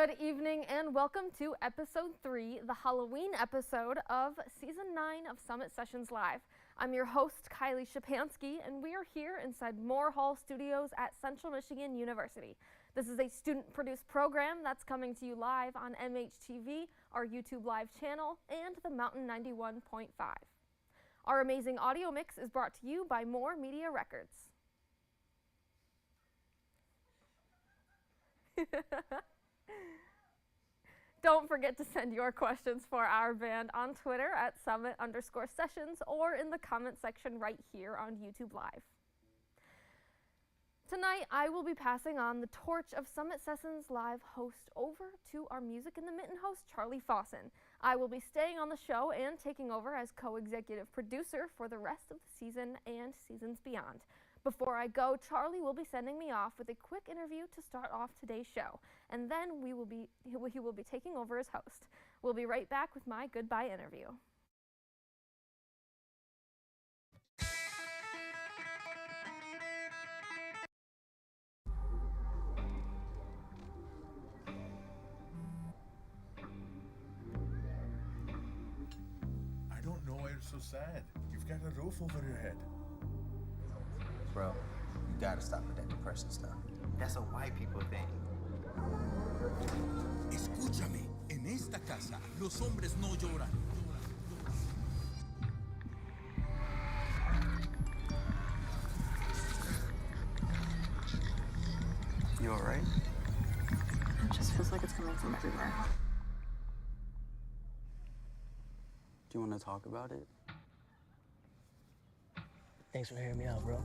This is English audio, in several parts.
Good evening and welcome to episode 3, the Halloween episode of season 9 of Summit Sessions Live. I'm your host, Kylie Shapansky, and we are here inside Moore Hall Studios at Central Michigan University. This is a student-produced program that's coming to you live on MHTV, our YouTube live channel, and the Mountain 91.5. Our amazing audio mix is brought to you by Moore Media Records. Don't forget to send your questions for our band on Twitter at @Summit_Sessions or in the comment section right here on YouTube Live. Tonight, I will be passing on the torch of Summit Sessions Live host over to our Music in the Mitten host, Charlie Fawson. I will be staying on the show and taking over as co-executive producer for the rest of the season and seasons beyond. Before I go, Charlie will be sending me off with a quick interview to start off today's show, and then he will be taking over as host. We'll be right back with my goodbye interview. I don't know why you're so sad. You've got a roof over your head. Bro, you gotta stop with that depression stuff. That's a white people thing. Escúchame, en esta casa los hombres no lloran. You alright? It just feels like it's coming from everywhere. Do you want to talk about it? Thanks for hearing me out, bro.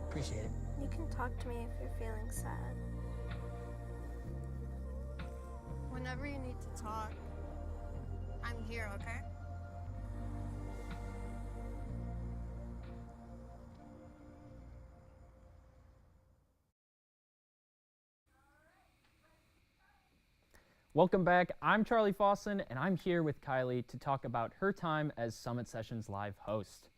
Appreciate it. You can talk to me if you're feeling sad. Whenever you need to talk, I'm here, okay? Welcome back. I'm Charlie Fawson, and I'm here with Kylie to talk about her time as Summit Sessions Live host.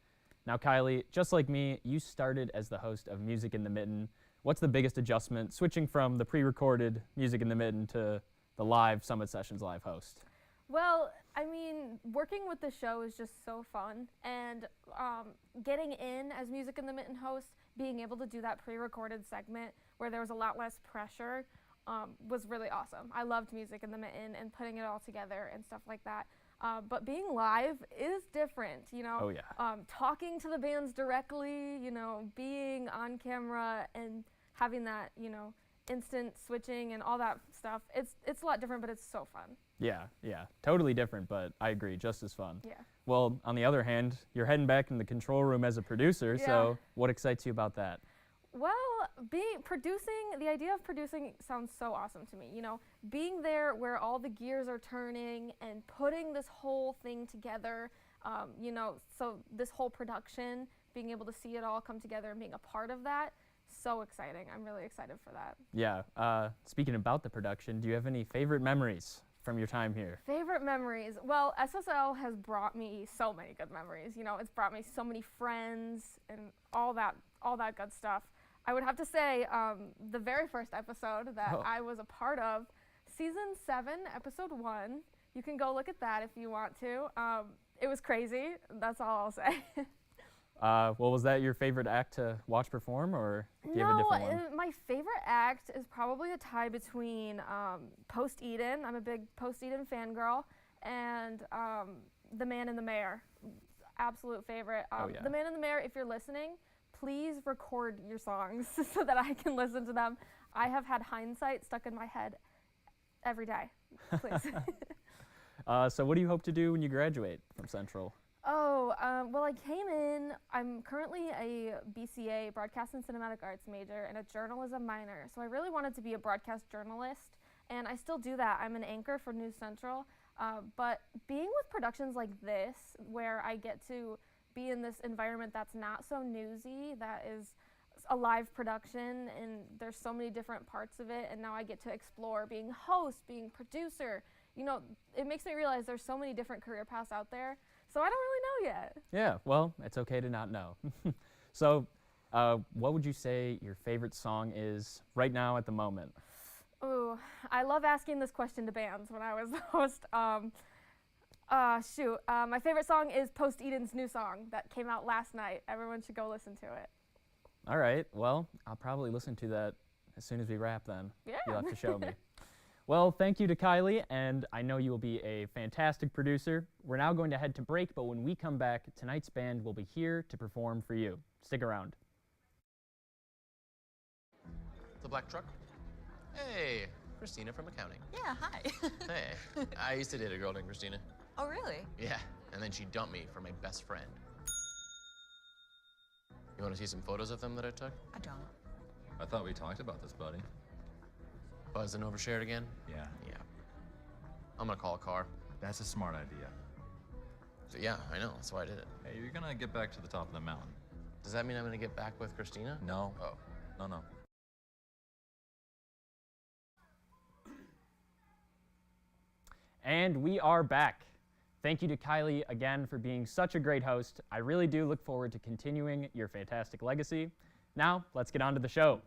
Now, Kylie, just like me, you started as the host of Music in the Mitten. What's the biggest adjustment switching from the pre-recorded Music in the Mitten to the live Summit Sessions Live host? Well, I mean, working with the show is just so fun, and getting in as Music in the Mitten host, being able to do that pre-recorded segment where there was a lot less pressure was really awesome. I loved Music in the Mitten and putting it all together and stuff like that. But being live is different, you know. Oh, yeah. Talking to the bands directly, you know, being on camera and having that, you know, instant switching and all that stuff. It's a lot different, but it's so fun. Yeah, totally different, but I agree, just as fun. Yeah. Well, on the other hand, you're heading back in the control room as a producer, so what excites you about that? Well, the idea of producing sounds so awesome to me. You know, being there where all the gears are turning and putting this whole thing together, you know, so this whole production, being able to see it all come together and being a part of that, so exciting. I'm really excited for that. Yeah, speaking about the production, do you have any favorite memories from your time here? Favorite memories? Well, SSL has brought me so many good memories. You know, it's brought me so many friends and all that good stuff. I would have to say the very first episode that I was a part of, season 7, episode 1. You can go look at that if you want to. It was crazy. That's all I'll say. Well, was that your favorite act to watch perform, or do you have a different one? My favorite act is probably a tie between Post Eden. I'm a big Post Eden fangirl, and The Man and the Mayor. Absolute favorite. The Man and the Mayor, if you're listening, please record your songs so that I can listen to them. I have had Hindsight stuck in my head every day. Please. So what do you hope to do when you graduate from Central? Well, I came in, I'm currently a BCA, Broadcast and Cinematic Arts major, and a journalism minor. So I really wanted to be a broadcast journalist, and I still do that. I'm an anchor for News Central, but being with productions like this, where I get to be in this environment that's not so newsy, that is a live production, and there's so many different parts of it, and now I get to explore being host, being producer. You know, it makes me realize there's so many different career paths out there, so I don't really know yet. Yeah, well, it's okay to not know. So what would you say your favorite song is right now at the moment? Ooh, I love asking this question to bands when I was the host. My favorite song is Post Eden's new song that came out last night. Everyone should go listen to it. All right, well, I'll probably listen to that as soon as we wrap then. Yeah. You'll have to show me. Well, thank you to Kylie, and I know you will be a fantastic producer. We're now going to head to break, but when we come back, tonight's band will be here to perform for you. Stick around. The black truck? Hey, Christina from accounting. Yeah, hi. Hey, I used to date a girl named Christina. Oh, really? Yeah, and then she dumped me for my best friend. You want to see some photos of them that I took? I don't. I thought we talked about this, buddy. Buzz and overshared again? Yeah. Yeah. I'm gonna call a car. That's a smart idea. So, yeah, I know, that's why I did it. Hey, you're gonna get back to the top of the mountain. Does that mean I'm gonna get back with Christina? No. Oh. No. And we are back. Thank you to Kylie again for being such a great host. I really do look forward to continuing your fantastic legacy. Now, let's get on to the show.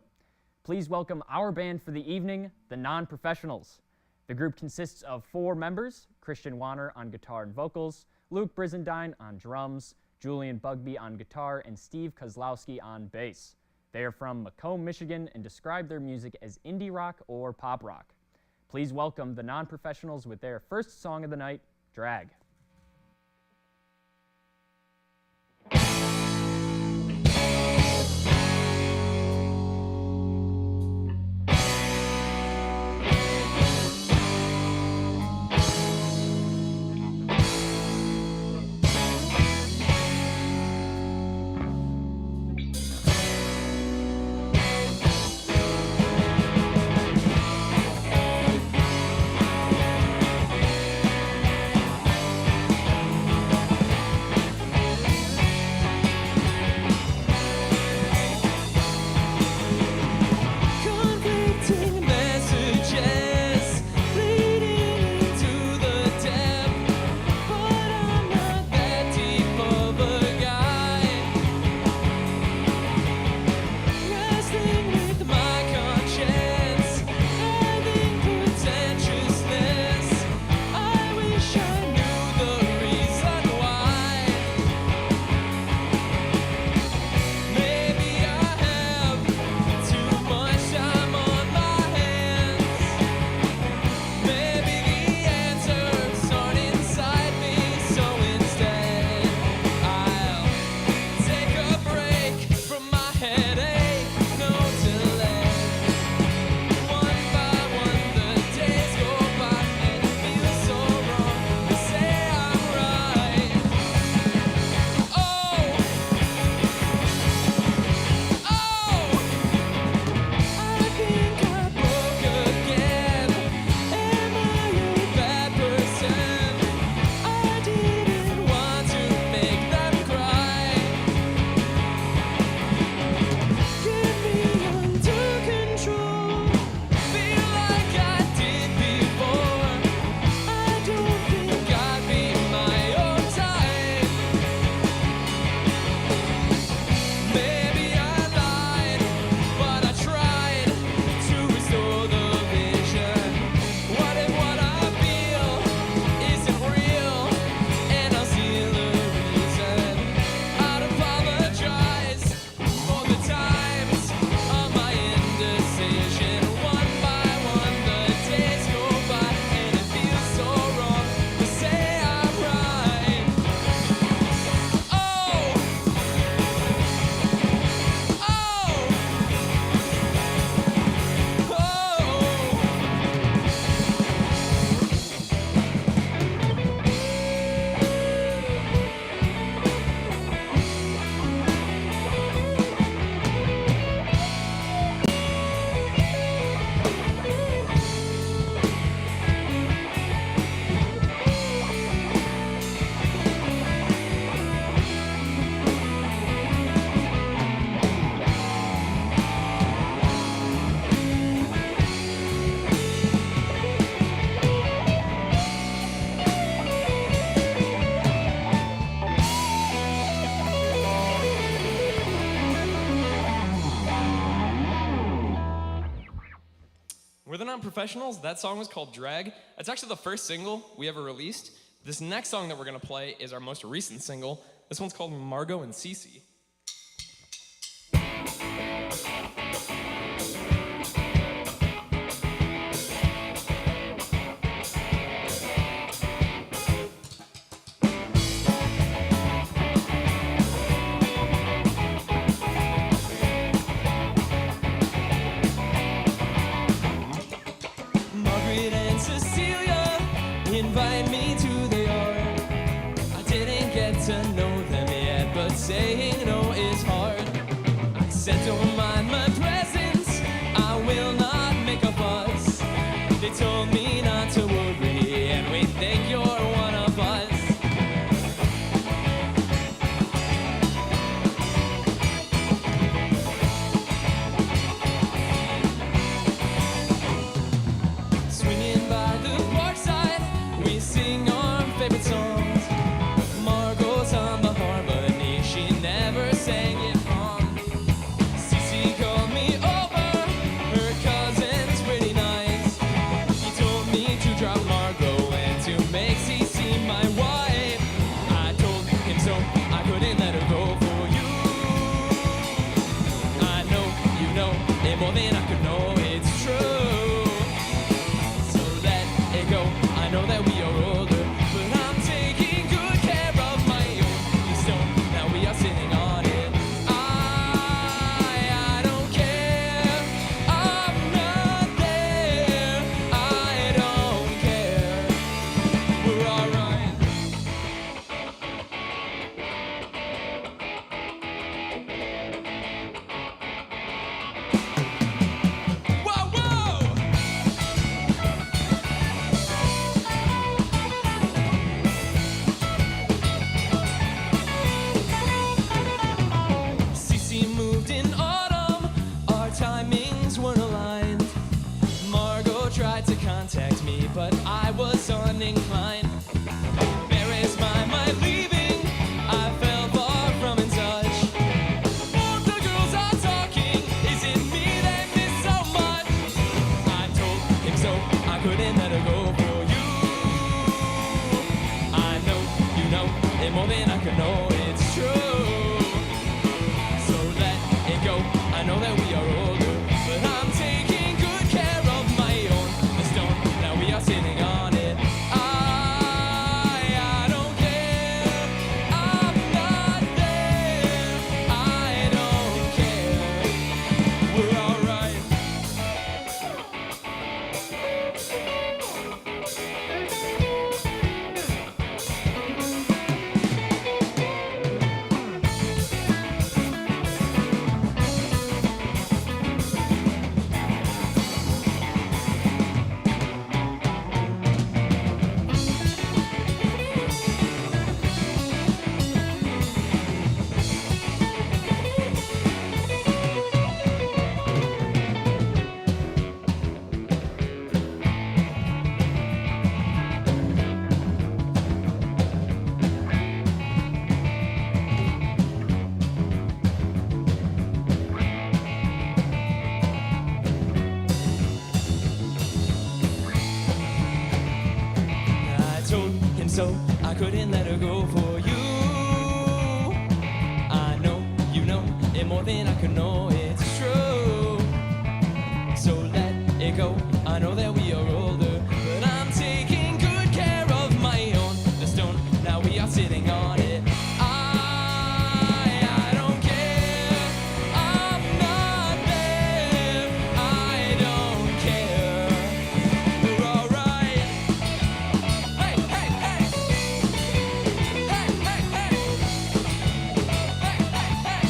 Please welcome our band for the evening, the Non-Professionals. The group consists of 4 members, Christian Wanner on guitar and vocals, Luke Brizendine on drums, Julian Bugby on guitar, and Steve Kozlowski on bass. They are from Macomb, Michigan, and describe their music as indie rock or pop rock. Please welcome the Non-Professionals with their first song of the night, Drag. We're the Non-Professionals. That song was called Drag. It's actually the first single we ever released. This next song that we're gonna play is our most recent single. This one's called Margot and Cece. Margaret and Cecilia invite me to the yard. I didn't get to know them yet, but saying no is hard. I said don't mind my presence, I will not make a fuss. They told me not to worry, and we think you're one of us. Swinging by the parkside, we sing our favorite songs. Margot's on the harmony, she never sang it wrong. Cece called me over, her cousin's pretty nice. He told me to drop Margot and to make Cece my wife. I told him so, I couldn't let her go for you. I know, you know, it more than I could know, it's true. So let it go, I know that we are older, but I'm taking good care of my own stone. Now we are sitting on it. I don't care, I'm not there. I don't care, we're alright. Whoa, whoa! Cece moved in autumn, our timings weren't aligned. Margot tried to contact me, but I was uninclined. Embarrassed by my leaving, I fell far from in touch. Both the girls are talking, is it me they miss so much? I told him so, I couldn't let her go for you. I know, you know, it more than I could know, it's true. So let it go, I know that we are older, but I'm taking good care of my own stone. Now we are sitting on it. I don't care, I'm not there. I don't care, we're alright. I told him so, I couldn't let her go for you. I know, you know, it more than I could know, it's true. So let it go, I know that we are older, but I'm taking good care of my own stone. Now we are sitting on it. I don't care, I'm not there. I don't care, we're alright. Hey, hey, hey. Hey, hey, hey. Hey, hey,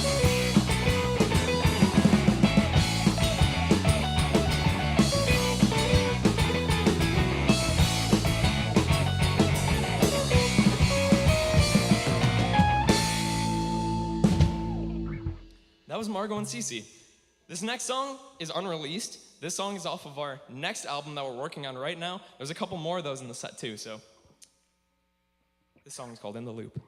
That was Margot and Cece. This next song is unreleased. This song is off of our next album that we're working on right now. There's a couple more of those in the set too, so. This song is called In the Loop.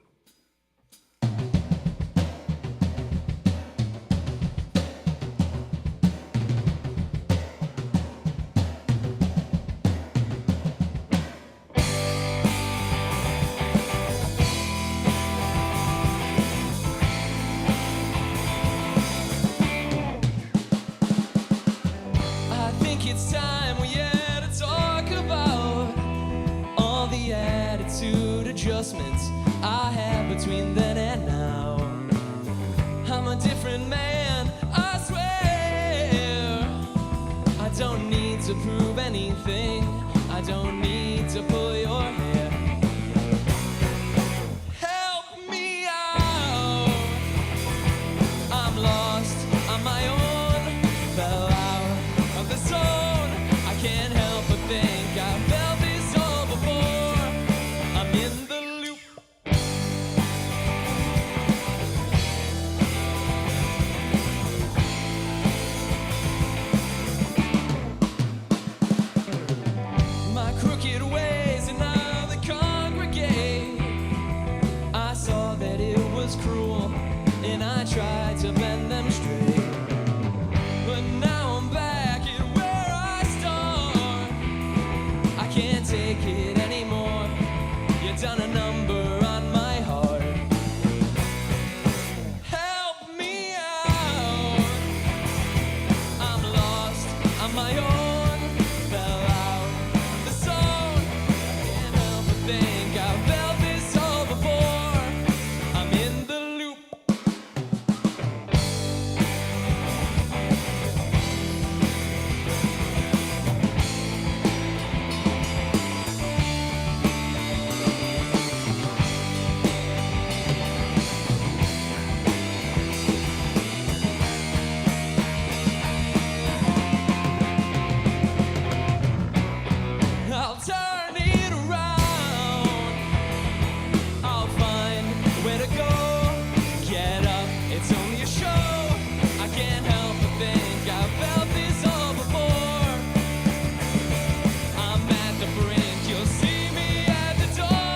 it's time we had to talk about all the attitude adjustments I have between then and now. I'm a different man, I swear. I don't need to prove anything. I don't need to pull your hair. Help me out. I'm lost on my own. Fell out of the zone. I can't help but think I've felt this all before. I'm in the loop. My crooked ways and now they congregate. I saw that it was cruel and I tried to bend them straight. But now I'm back at where I start. I can't take it anymore. You've done a number on my heart. Help me out. I'm lost on my own. Fell out of the zone. I can't help but think I've felt this all before. I'm in the loop. I'll turn it around. I'll find where to go. Get up, it's only a show. I can't help but think I've felt this all before. I'm at the brink, you'll see me at the door.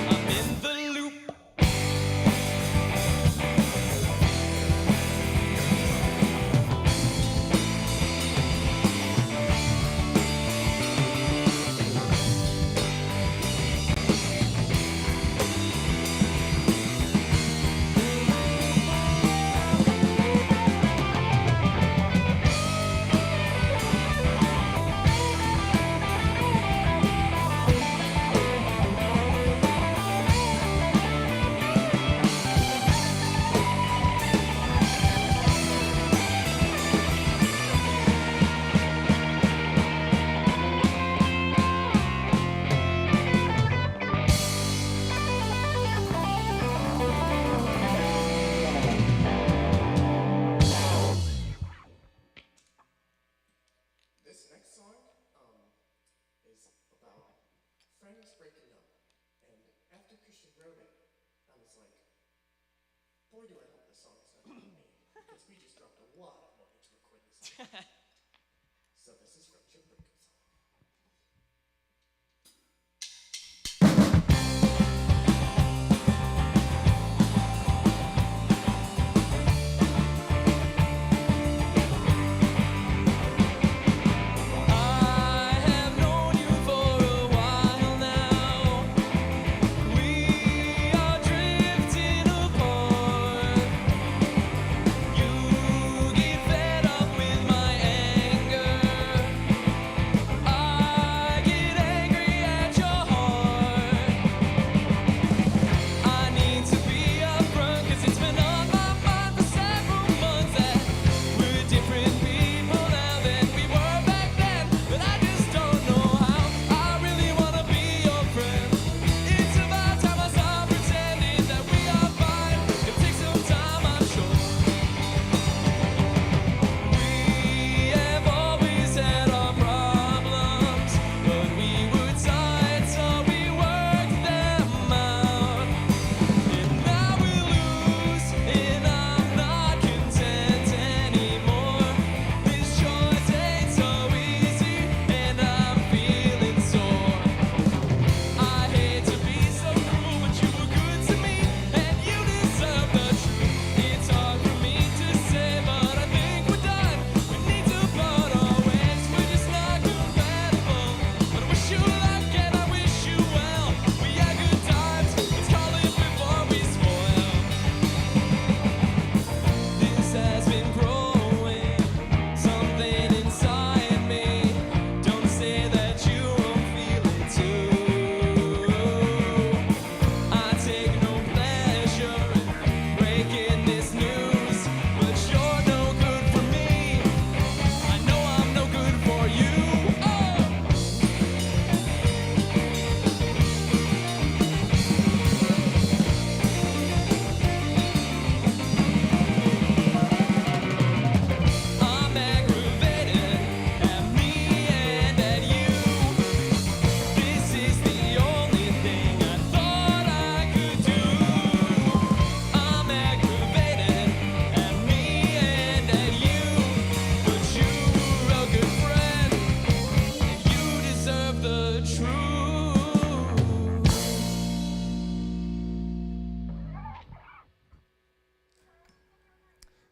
I'm in the loop. This next song is about friends breaking up. And after Christian wrote it, I was like, boy, do I hope this song is not about me. Because we just dropped a lot of money to record this song. So this is Friendship Breakup Song. I have known you for a while now. We are drifting apart. You get fed up with my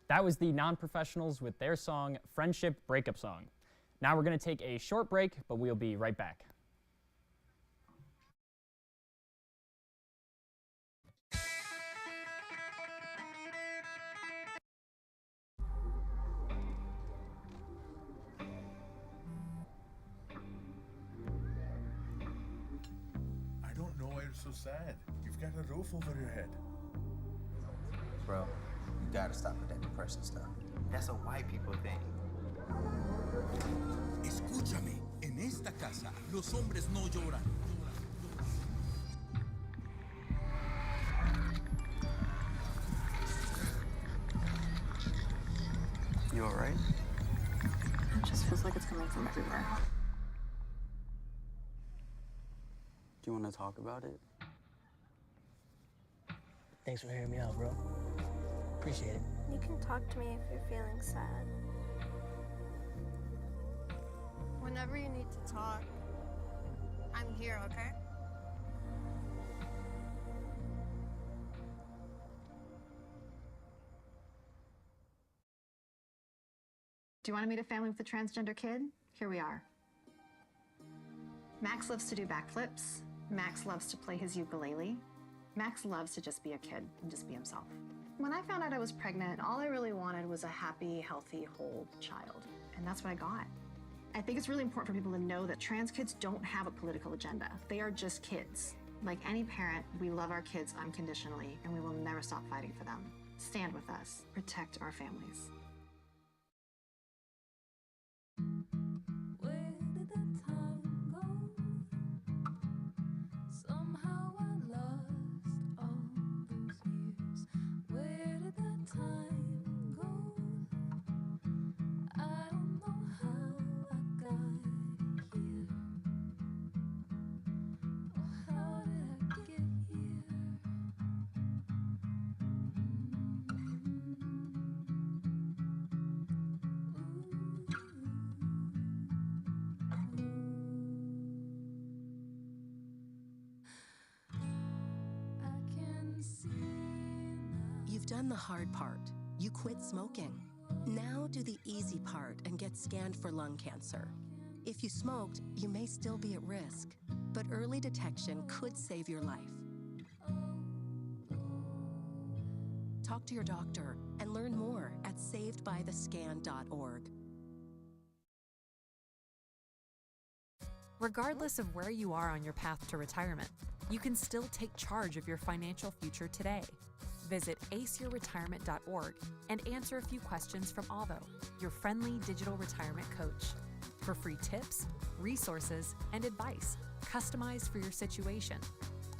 That was the Non-Professionals with their song, Friendship Breakup Song. Now we're going to take a short break, but we'll be right back. I don't know why you're so sad. You've got a roof over your head. Bro, you gotta stop with that depression stuff. That's a white people thing. Escúchame, en esta casa los hombres no lloran. You alright? It just feels like it's coming from everywhere. Do you want to talk about it? Thanks for hearing me out, bro. Appreciate it. You can talk to me if you're feeling sad. Whenever you need to talk, I'm here, okay? Do you want to meet a family with a transgender kid? Here we are. Max loves to do backflips. Max loves to play his ukulele. Max loves to just be a kid and just be himself. When I found out I was pregnant, all I really wanted was a happy, healthy, whole child. And that's what I got. I think it's really important for people to know that trans kids don't have a political agenda. They are just kids. Like any parent, we love our kids unconditionally, and we will never stop fighting for them. Stand with us. Protect our families. Where did the time go? Somehow I lost all those years. Where did the time go? I don't know how I got here. Oh, how did I get here? You've done the hard part. You quit smoking. Now do the easy part and get scanned for lung cancer. If you smoked, you may still be at risk, but early detection could save your life. Talk to your doctor and learn more at savedbythescan.org. Regardless of where you are on your path to retirement, you can still take charge of your financial future today. Visit aceyourretirement.org and answer a few questions from Avo, your friendly digital retirement coach, for free tips, resources, and advice customized for your situation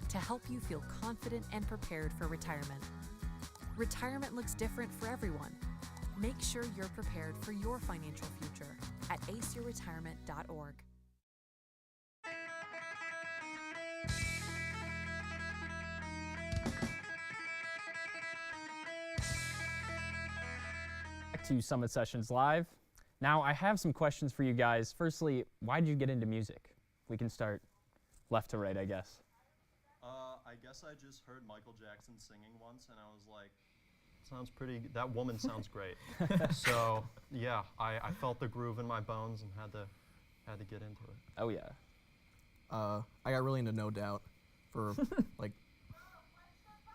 to help you feel confident and prepared for retirement. Retirement looks different for everyone. Make sure you're prepared for your financial future at aceyourretirement.org. Back to Summit Sessions Live. Now, I have some questions for you guys. Firstly, why did you get into music? We can start left to right, I guess. I guess I just heard Michael Jackson singing once, and I was like, sounds pretty, that woman sounds great. So, yeah, I felt the groove in my bones and had to get into it. Oh, yeah. I got really into No Doubt for, like,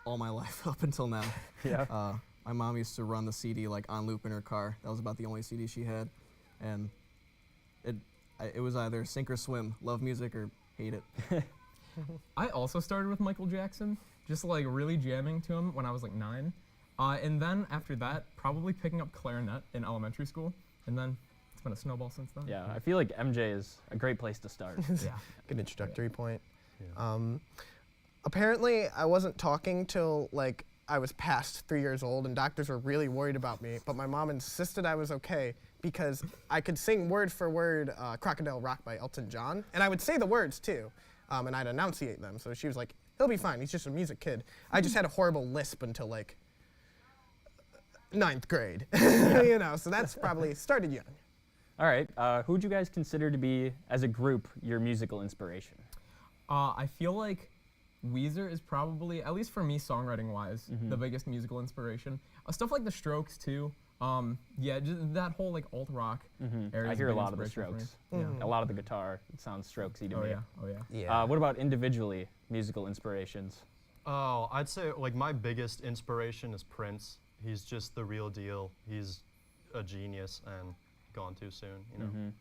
all my life up until now. Yeah. My mom used to run the CD like on loop in her car. That was about the only CD she had, and it was either sink or swim, love music or hate it. I also started with Michael Jackson, just like really jamming to him when I was like 9, and then after that, probably picking up clarinet in elementary school, and then it's been a snowball since then. Yeah, I feel like MJ is a great place to start. Yeah. Good introductory point. Apparently, I wasn't talking till like I was past 3 years old, and doctors were really worried about me, but my mom insisted I was okay because I could sing word for word Crocodile Rock by Elton John, and I would say the words too, and I'd enunciate them, so she was like, he'll be fine, he's just a music kid. I just had a horrible lisp until like 9th grade, you know, so that's probably started young. All right, who would you guys consider to be, as a group, your musical inspiration? I feel like Weezer is probably, at least for me songwriting-wise, the biggest musical inspiration. Stuff like The Strokes, too. Yeah, just that whole like alt rock area. I is hear a big lot of the inspiration for Strokes. me. A lot of the guitar, it sounds Strokesy to Oh me. yeah, oh yeah. Yeah. What about individually, musical inspirations? Oh, I'd say like my biggest inspiration is Prince. He's just the real deal. He's a genius and gone too soon, you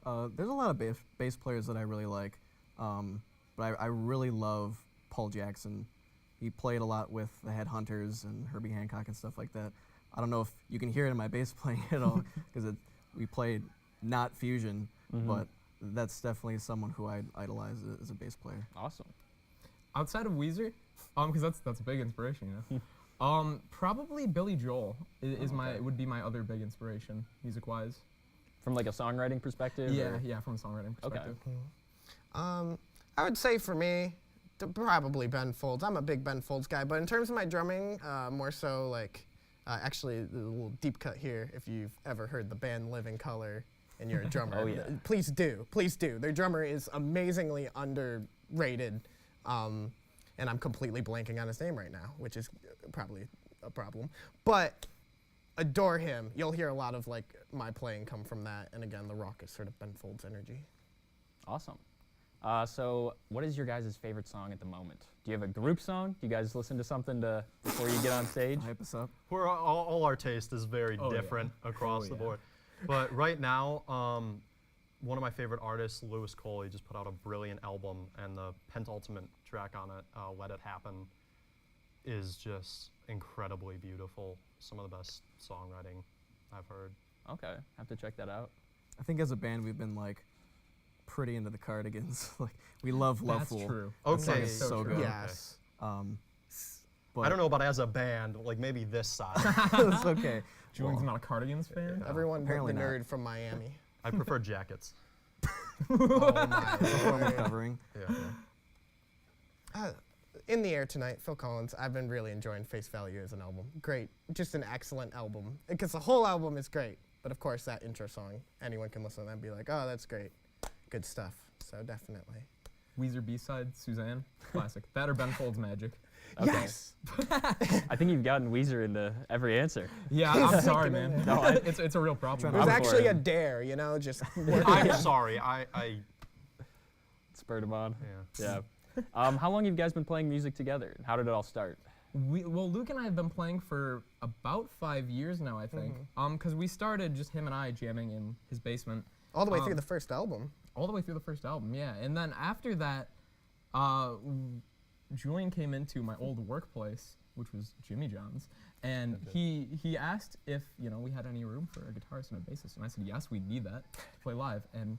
know. There's a lot of bass players that I really like, but I really love Paul Jackson. He played a lot with the Headhunters and Herbie Hancock and stuff like that. I don't know if you can hear it in my bass playing at all, because we played not fusion, but that's definitely someone who I idolize as a bass player. Awesome. Outside of Weezer, because that's a big inspiration, you know. Probably Billy Joel would be my other big inspiration, music-wise. From like a songwriting perspective? Yeah, or? yeah, from a songwriting perspective. I would say for me, probably Ben Folds. I'm a big Ben Folds guy, but in terms of my drumming, more so like, actually a little deep cut here, if you've ever heard the band Living Color and you're a drummer. Oh, yeah. Please do, please do. Their drummer is amazingly underrated, and I'm completely blanking on his name right now, which is probably a problem. But adore him. You'll hear a lot of like my playing come from that, and again, the raucous sort of Ben Folds energy. Awesome. So what is your guys' favorite song at the moment? Do you have a group song? Do you guys listen to something before you get on stage? Hype us up. We're all our taste is very different across the board. But right now, one of my favorite artists, Lewis Cole, he just put out a brilliant album, and the penultimate track on it, Let It Happen, is just incredibly beautiful. Some of the best songwriting I've heard. Okay, have to check that out. I think as a band we've been like pretty into the Cardigans. Like we love Love Fool. That's true. That song Okay, is so good. Yes. But I don't know about as a band, like maybe this side. It's okay. Julian's not a Cardigans fan? Everyone but the apparently not. nerd from Miami. I prefer jackets. Oh my Performance word. covering. Yeah. In the Air Tonight, Phil Collins. I've been really enjoying Face Value as an album. Great, just an excellent album. Because the whole album is great, but of course that intro song, anyone can listen to that and be like, oh, that's great. Good stuff, so definitely. Weezer B-side, Suzanne, classic. That or Ben Folds Magic. Okay. Yes! I think you've gotten Weezer into every answer. Yeah, I'm sorry, man. No, it's a real problem. There's I'm actually for a it. dare, you know, just I'm sorry, I Spurred him on. yeah. Yeah. How long have you guys been playing music together? How did it all start? Well, Luke and I have been playing for about 5 years now, I think. Because we started just him and I jamming in his basement. all the way through the first album. All the way through the first album, yeah. And then after that, Julian came into my old workplace, which was Jimmy John's, and he asked if we had any room for a guitarist and a bassist, and I said yes, we need that to play live, and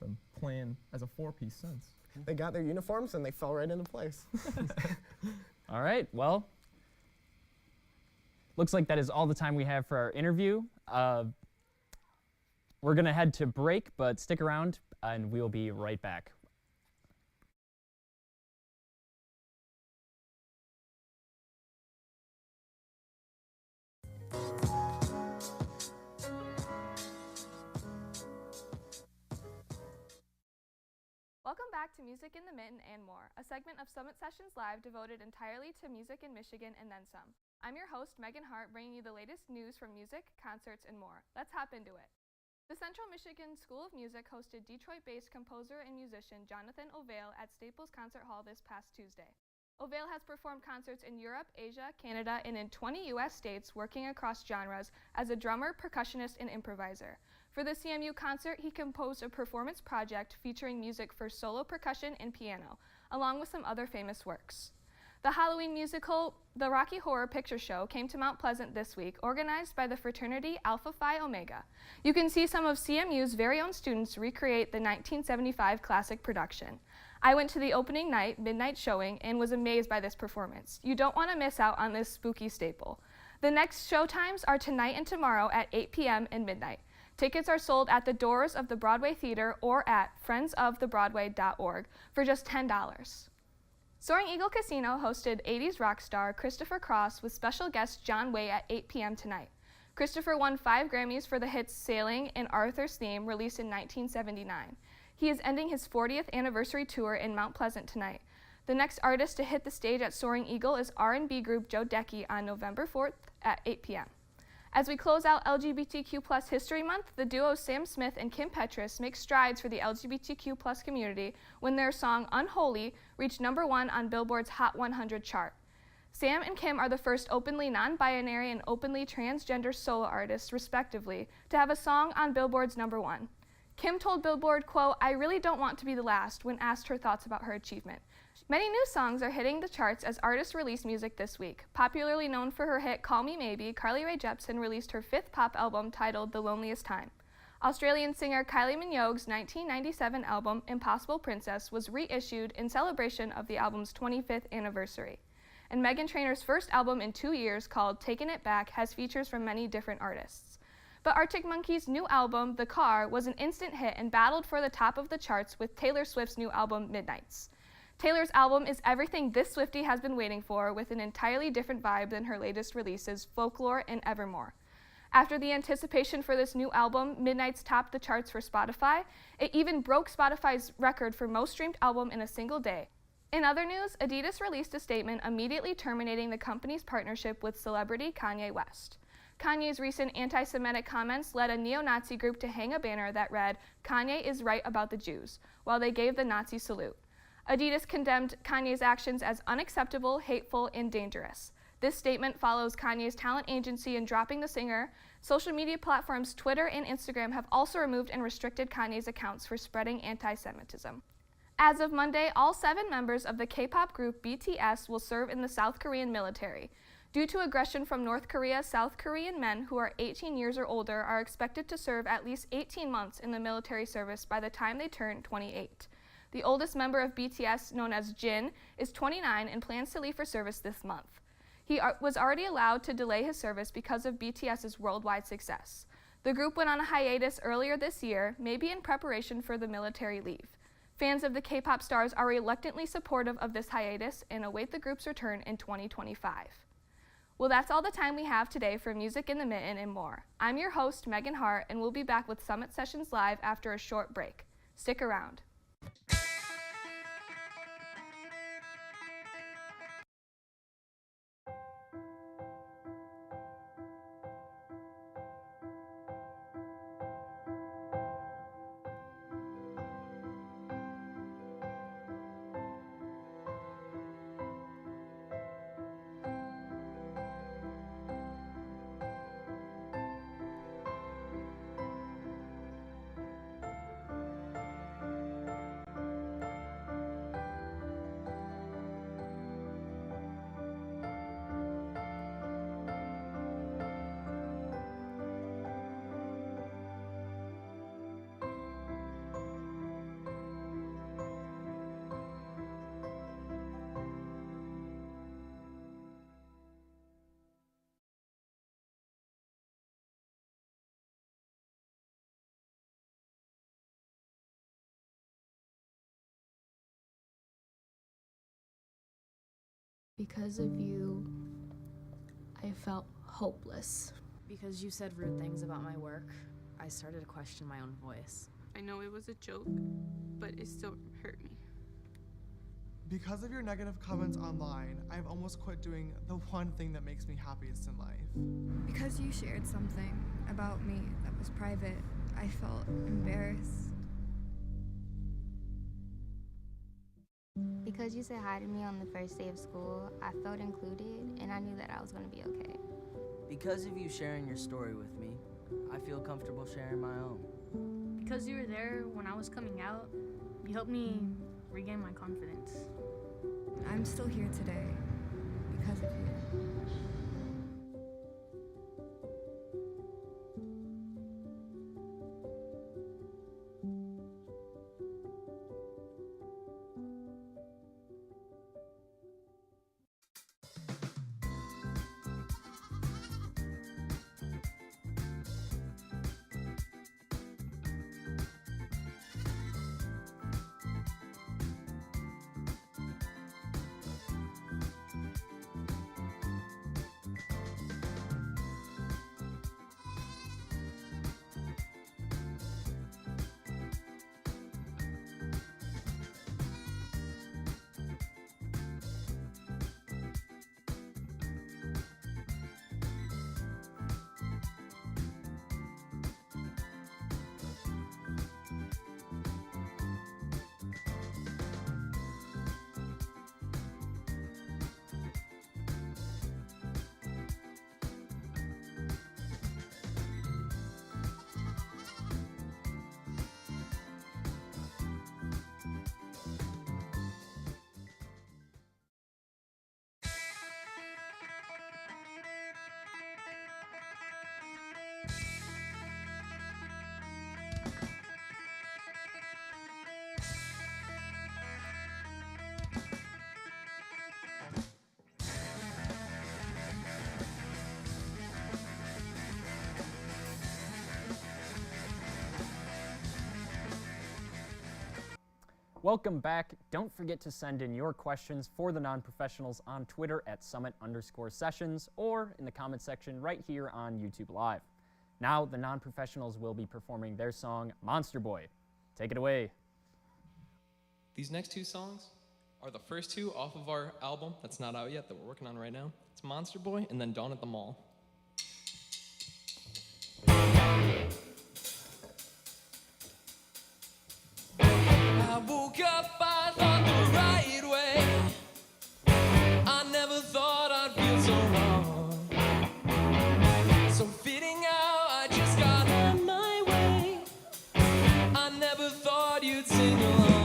been playing as a 4-piece since. They got their uniforms and they fell right into place. All right, well, looks like that is all the time we have for our interview. We're going to head to break, but stick around, and we'll be right back. Welcome back to Music in the Mitten and More, a segment of Summit Sessions Live devoted entirely to music in Michigan and then some. I'm your host, Megan Hart, bringing you the latest news from music, concerts, and more. Let's hop into it. The Central Michigan School of Music hosted Detroit-based composer and musician Jonathan Ovale at Staples Concert Hall this past Tuesday. Ovale has performed concerts in Europe, Asia, Canada, and in 20 U.S. states, working across genres as a drummer, percussionist, and improviser. For the CMU concert, he composed a performance project featuring music for solo percussion and piano, along with some other famous works. The Halloween musical, The Rocky Horror Picture Show, came to Mount Pleasant this week, organized by the fraternity Alpha Phi Omega. You can see some of CMU's very own students recreate the 1975 classic production. I went to the opening night, midnight showing, and was amazed by this performance. You don't want to miss out on this spooky staple. The next show times are tonight and tomorrow at 8 p.m. and midnight. Tickets are sold at the doors of the Broadway Theater or at friendsofthebroadway.org for just $10. Soaring Eagle Casino hosted 80s rock star Christopher Cross with special guest John Way at 8 p.m. tonight. Christopher won 5 Grammys for the hits Sailing and Arthur's Theme, released in 1979. He is ending his 40th anniversary tour in Mount Pleasant tonight. The next artist to hit the stage at Soaring Eagle is R&B group Joe Decky on November 4th at 8 p.m. As we close out LGBTQ+ History Month, the duo Sam Smith and Kim Petras make strides for the LGBTQ+ community when their song Unholy reached #1 on Billboard's Hot 100 chart. Sam and Kim are the first openly non-binary and openly transgender solo artists, respectively, to have a song on Billboard's #1. Kim told Billboard, quote, "I really don't want to be the last," when asked her thoughts about her achievement. Many new songs are hitting the charts as artists release music this week. Popularly known for her hit Call Me Maybe, Carly Rae Jepsen released her 5th pop album titled The Loneliest Time. Australian singer Kylie Minogue's 1997 album Impossible Princess was reissued in celebration of the album's 25th anniversary. And Meghan Trainor's first album in 2 years, called Taking It Back, has features from many different artists. But Arctic Monkeys' new album, The Car, was an instant hit and battled for the top of the charts with Taylor Swift's new album, Midnights. Taylor's album is everything this Swiftie has been waiting for, with an entirely different vibe than her latest releases, Folklore and Evermore. After the anticipation for this new album, Midnights topped the charts for Spotify. It even broke Spotify's record for most streamed album in a single day. In other news, Adidas released a statement immediately terminating the company's partnership with celebrity Kanye West. Kanye's recent anti-Semitic comments led a neo-Nazi group to hang a banner that read, "Kanye is right about the Jews," while they gave the Nazi salute. Adidas condemned Kanye's actions as unacceptable, hateful, and dangerous. This statement follows Kanye's talent agency in dropping the singer. Social media platforms Twitter and Instagram have also removed and restricted Kanye's accounts for spreading anti-Semitism. As of Monday, all 7 members of the K-pop group BTS will serve in the South Korean military. Due to aggression from North Korea, South Korean men who are 18 years or older are expected to serve at least 18 months in the military service by the time they turn 28. The oldest member of BTS, known as Jin, is 29 and plans to leave for service this month. He was already allowed to delay his service because of BTS's worldwide success. The group went on a hiatus earlier this year, maybe in preparation for the military leave. Fans of the K-pop stars are reluctantly supportive of this hiatus and await the group's return in 2025. Well, that's all the time we have today for Music in the Mitten and more. I'm your host, Megan Hart, and we'll be back with Summit Sessions Live after a short break. Stick around. Because of you, I felt hopeless. Because you said rude things about my work, I started to question my own voice. I know it was a joke, but it still hurt me. Because of your negative comments online, I've almost quit doing the one thing that makes me happiest in life. Because you shared something about me that was private, I felt embarrassed. Because you said hi to me on the first day of school, I felt included and I knew that I was going to be okay. Because of you sharing your story with me, I feel comfortable sharing my own. Because you were there when I was coming out, you helped me regain my confidence. I'm still here today because of you. Welcome back. Don't forget to send in your questions for the non-professionals on Twitter at @Summit_Sessions or in the comment section right here on YouTube Live. Now the non-professionals will be performing their song, Monster Boy. Take it away. These next two songs are the first two off of our album that's not out yet that we're working on right now. It's Monster Boy and then Dawn at the Mall. I woke up, I thought the right way. I never thought I'd feel so wrong. So fitting out, I just got on my way. I never thought you'd sing along.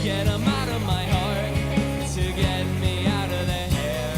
Get 'em out of my heart to get me out of their hair.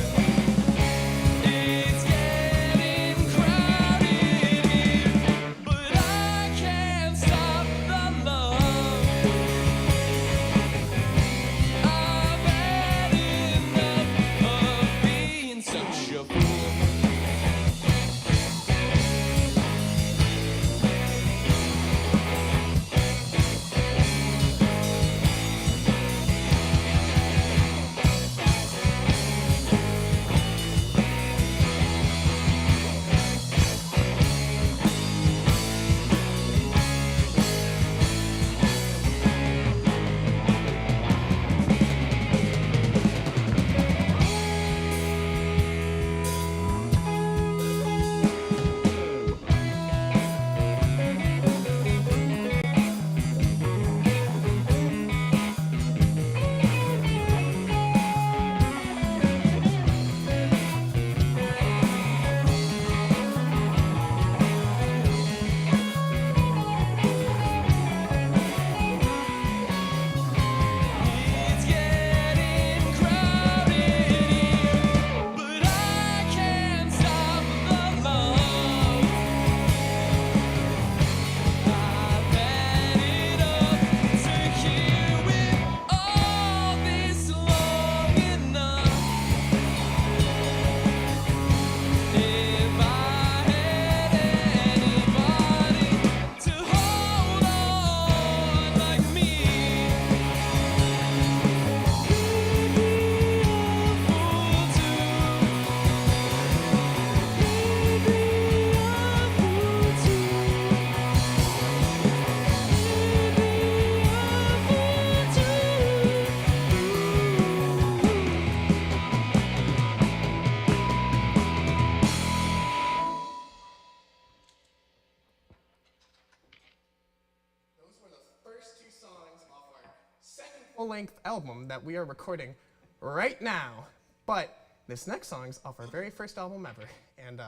full-length album that we are recording right now. But this next song's off our very first album ever. And it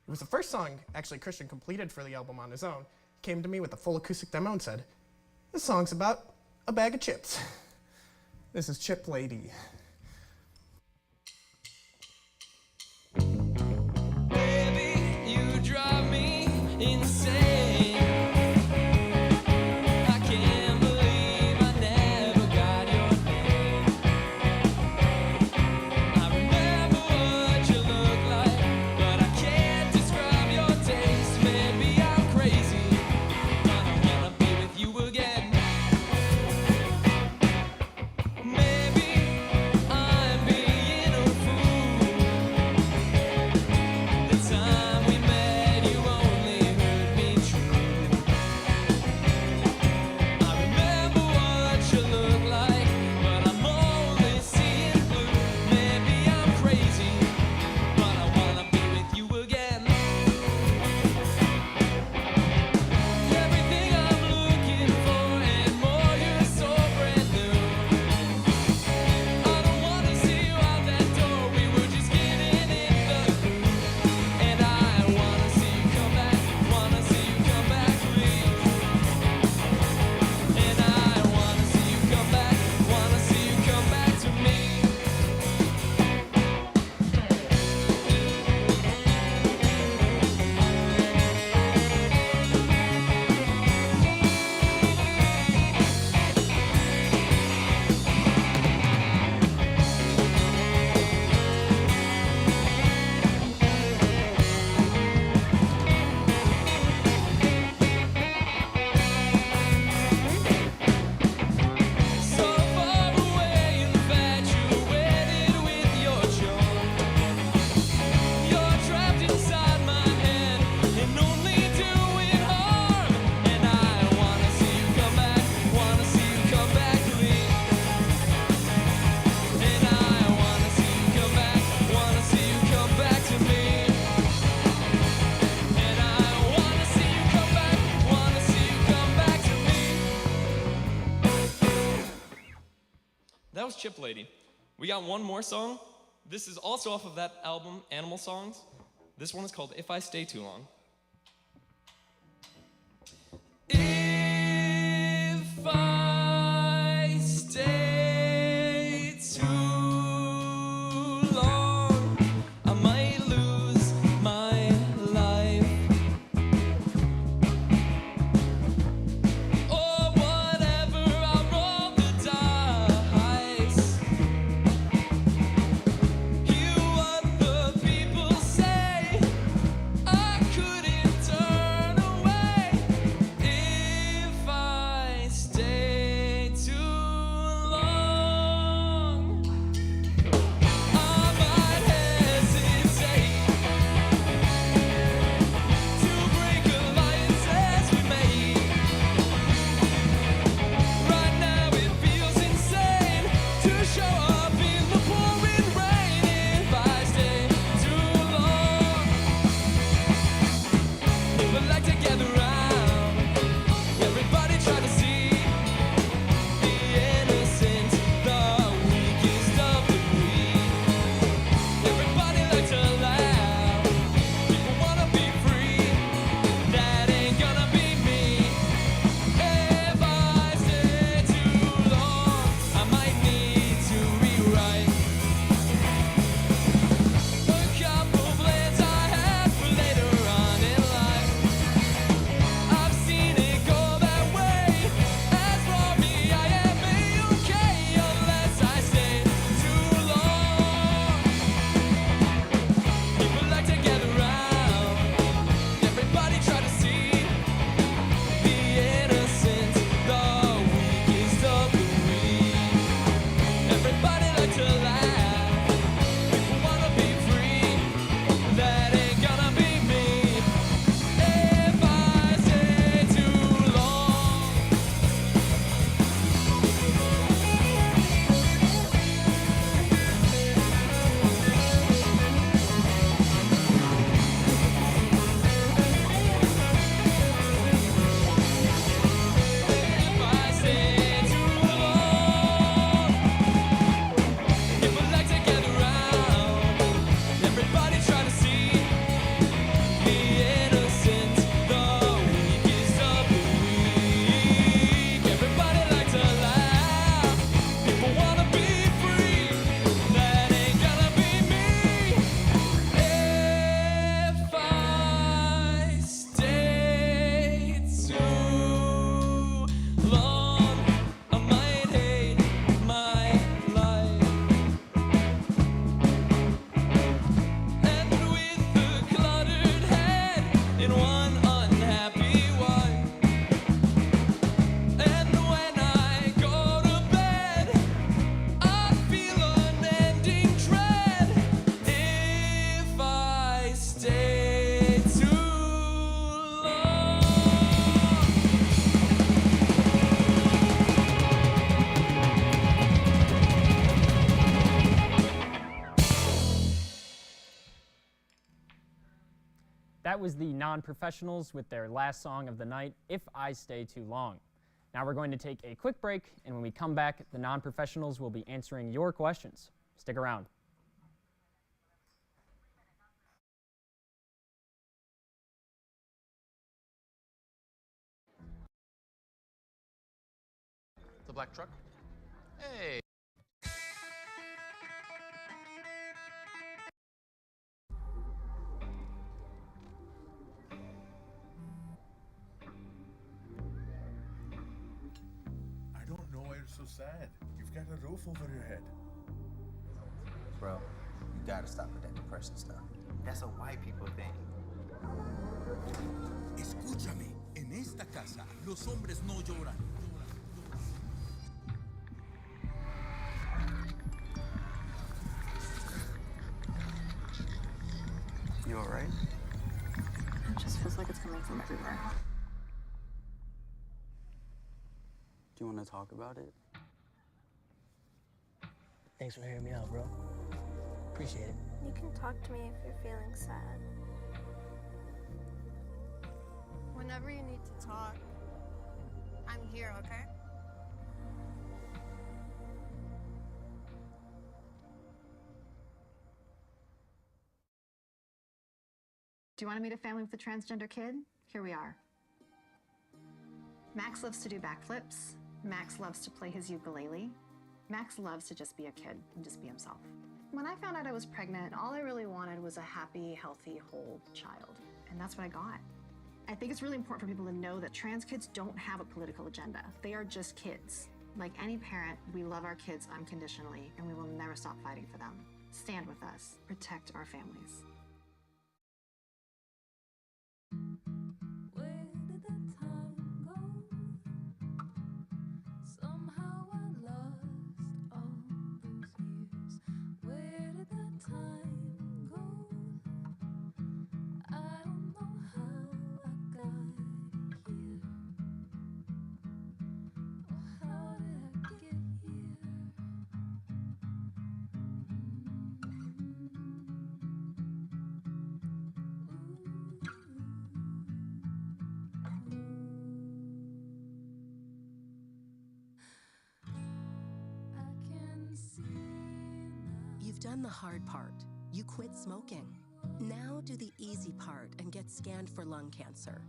was the first song, actually, Christian completed for the album on his own. Came to me with a full acoustic demo and said, this song's about a bag of chips. This is Chip Lady. Baby, you drive me insane. I can't believe I never got your name. I remember what you look like, but I can't describe your taste. Maybe I'm crazy, but I wanna be with you again. Maybe I'm being a fool. The time we met, you only heard me true. I remember what you look like, but I'm only seeing blue. Maybe I'm crazy, but I wanna be with you again. Everything I'm looking for and more, you're so brand new. I don't wanna see you out that door, we were just getting in the groove. And I wanna see you come back, please. And I wanna see you come back to me. So far away, infatuated with your charm. You're trapped inside my head and only doing harm. And I wanna see you come back, please. And I wanna see you come back to me. And I wanna see you come back to me. That was Chip Lady. We got one more song. This is also off of that album, Animal Songs. This one is called If I Stay Too Long. If I stay too long, I might lose my life. Or whatever, I'll roll the dice. Hear what the people say, I couldn't turn away. If I stay That was the Non-Professionals with their last song of the night, If I Stay Too Long. Now we're going to take a quick break, and when we come back, the Non-Professionals will be answering your questions. Stick around. The black truck? Hey! I don't know why you're so sad. You've got a roof over your head. Bro, you gotta stop with that depression stuff. That's a white people thing. Escúchame, en esta casa los hombres no lloran. You alright? It just feels like it's coming from everywhere. Do you want to talk about it? Thanks for hearing me out, bro. Appreciate it. You can talk to me if you're feeling sad. Whenever you need to talk, I'm here, okay? Do you want to meet a family with a transgender kid? Here we are. Max loves to do backflips. Max loves to play his ukulele. Max loves to just be a kid and just be himself. When I found out I was pregnant, all I really wanted was a happy, healthy, whole child. And that's what I got. I think it's really important for people to know that trans kids don't have a political agenda. They are just kids. Like any parent, we love our kids unconditionally, and we will never stop fighting for them. Stand with us. Protect our families. Where did the time go? Somehow I lost all those years. Where did the time go? I don't know how I got here. Or how did I get here? You've done the hard part. You quit smoking. Now do the easy part and get scanned for lung cancer.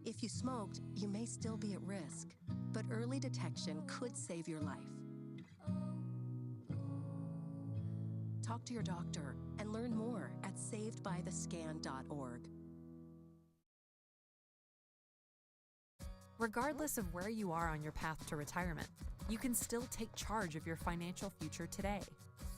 If you smoked, you may still be at risk, but early detection could save your life. Talk to your doctor and learn more at savedbythescan.org. Regardless of where you are on your path to retirement, you can still take charge of your financial future today.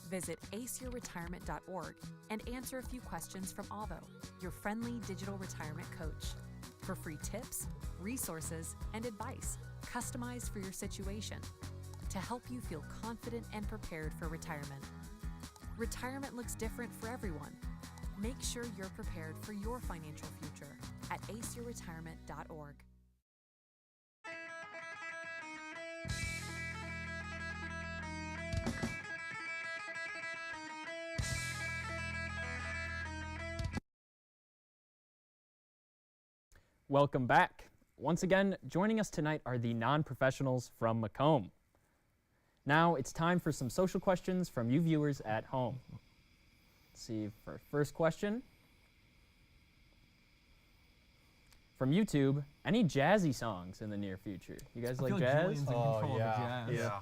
Visit aceyourretirement.org and answer a few questions from Avo, your friendly digital retirement coach, for free tips, resources, and advice customized for your situation to help you feel confident and prepared for retirement. Retirement looks different for everyone. Make sure you're prepared for your financial future at aceyourretirement.org. Welcome back. Once again, joining us tonight are the non-professionals from Macomb. Now it's time for some social questions from you viewers at home. Let's see, for first question. From YouTube, any jazzy songs in the near future? You guys like jazz? Oh, yeah. jazz. Yeah,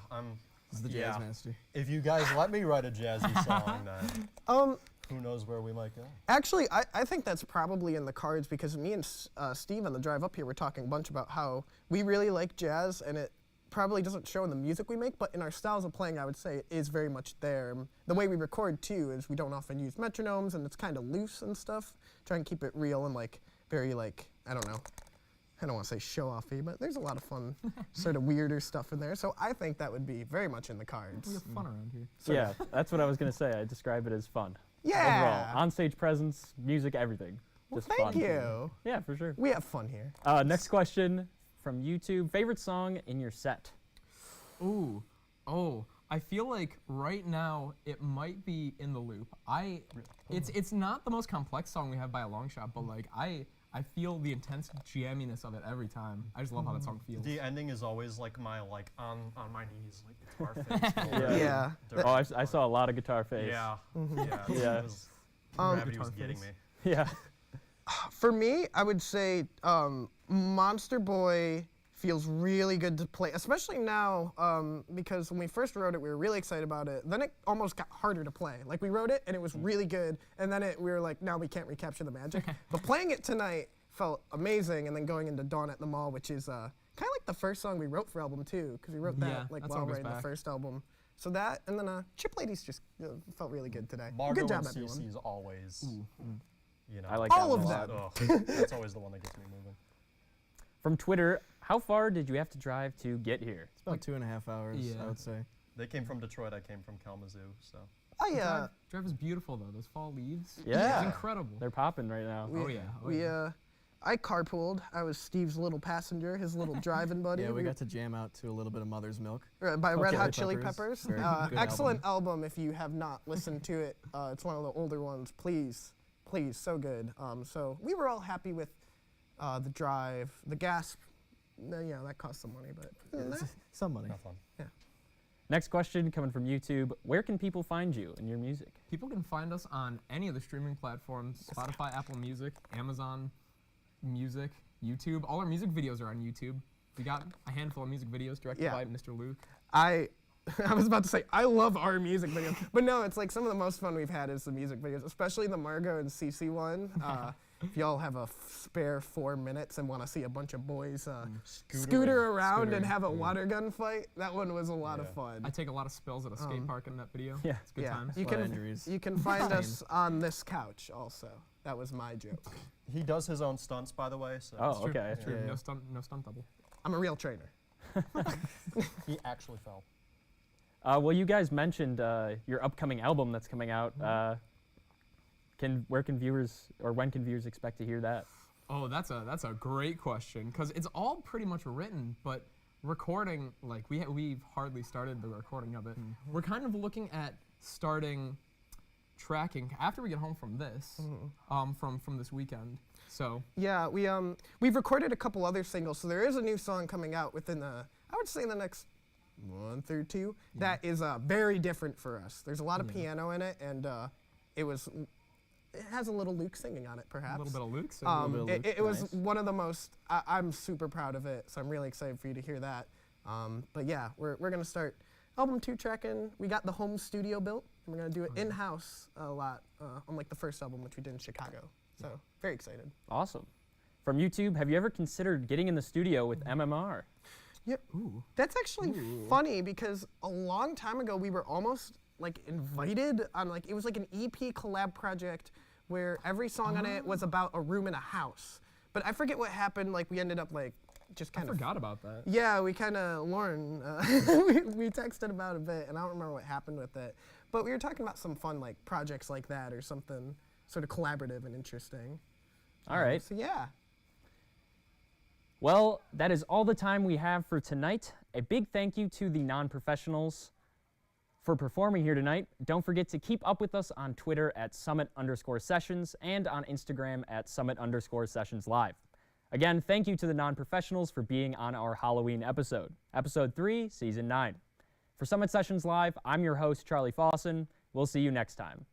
This is the jazz master. If you guys let me write a jazzy song, then who knows where we might go. Actually, I think that's probably in the cards because me and Steve on the drive up here were talking a bunch about how we really like jazz, and it probably doesn't show in the music we make, but in our styles of playing, I would say it is very much there. The way we record, too, is we don't often use metronomes, and it's kind of loose and stuff. Try and keep it real and, like, very, like, I don't know. I don't want to say show-offy, but there's a lot of fun, sort of weirder stuff in there. So I think that would be very much in the cards. We have fun around here. Yeah, that's what I was going to say. I describe it as fun. Yeah. Overall, on-stage presence, music, everything. Well, Just thank fun. you. Yeah, for sure. We have fun here. Next question from YouTube. Favorite song in your set? Ooh. Oh, I feel like right now it might be In the Loop. It's not the most complex song we have by a long shot, but like I feel the intense jamminess of it every time. I just love how that song feels. The ending is always like my on my knees, like guitar face. Yeah. Oh, I saw a lot of guitar face. Yeah. Yeah. Gravity was getting me. Yeah. For me, I would say Monster Boy feels really good to play, especially now because when we first wrote it, we were really excited about it. Then it almost got harder to play. Like we wrote it and it was really good, and then we were like, now we can't recapture the magic. But playing it tonight felt amazing, and then going into Dawn at the Mall, which is kind of like the first song we wrote for album 2, because we wrote that while writing the first album. So that, and then Chip Ladies just felt really good today. Margot Good job, and everyone. CC is always, you know. I like all that of one a them. lot. Oh, that's always the one that gets me moving. From Twitter, how far did you have to drive to get here? It's about 2.5 hours, I would say. They came from Detroit, I came from Kalamazoo, so. Drive is beautiful though. Those fall leaves. Yeah. It's incredible. They're popping right now. I carpooled. I was Steve's little passenger, his little driving buddy. Yeah, we got to jam out to a little bit of Mother's Milk. By Red Hot Chili Peppers. Very good Excellent album if you have not listened to it. It's one of the older ones. Please, so good. So we were all happy with the drive, the gas. Yeah, that cost some money, but some money. Not fun. Yeah. Next question coming from YouTube. Where can people find you and your music? People can find us on any of the streaming platforms: Spotify, Apple Music, Amazon Music, YouTube. All our music videos are on YouTube. We got a handful of music videos directed by Mr. Luke. I was about to say, I love our music videos. But no, it's like some of the most fun we've had is the music videos, especially the Margot and Cece one. If y'all have a spare 4 minutes and want to see a bunch of boys scooter around and have a water gun fight, that one was a lot of fun. I take a lot of spills at a skate park in that video. Yeah. It's good times. You can find us on this couch also. That was my joke. He does his own stunts, by the way. So Oh, okay. True. No stunt double. I'm a real trainer. He actually fell. Well, you guys mentioned your upcoming album that's coming out. When can viewers expect to hear that? Oh, that's a great question, because it's all pretty much written, but recording, like we've hardly started the recording of it. We're kind of looking at starting tracking after we get home from this, from this weekend. So yeah, we've recorded a couple other singles, so there is a new song coming out within I would say the next month or two. That is very different for us. There's a lot of piano in it, and it has a little Luke singing on it, perhaps. A little bit of Luke singing. It was one of the most. I'm super proud of it, so I'm really excited for you to hear that. But yeah, we're gonna start album 2 tracking. We got the home studio built. And we're gonna do it in-house a lot, unlike the first album, which we did in Chicago. So very excited. Awesome. From YouTube, have you ever considered getting in the studio with MMR? Yeah. That's actually funny, because a long time ago we were almost like invited on it was like an EP collab project where every song on it was about a room in a house. But I forget what happened. Like we ended up just kind of. I forgot about that. Yeah, we kind of Lauren we texted about a bit, and I don't remember what happened with it. But we were talking about some fun projects like that, or something sort of collaborative and interesting. All right. So yeah. Well, that is all the time we have for tonight. A big thank you to the non-professionals for performing here tonight. Don't forget to keep up with us on Twitter at @Summit_Sessions and on Instagram at @Summit_SessionsLive. Again, thank you to the non-professionals for being on our Halloween episode, Episode 3, Season 9. For Summit Sessions Live, I'm your host, Charlie Fawson. We'll see you next time.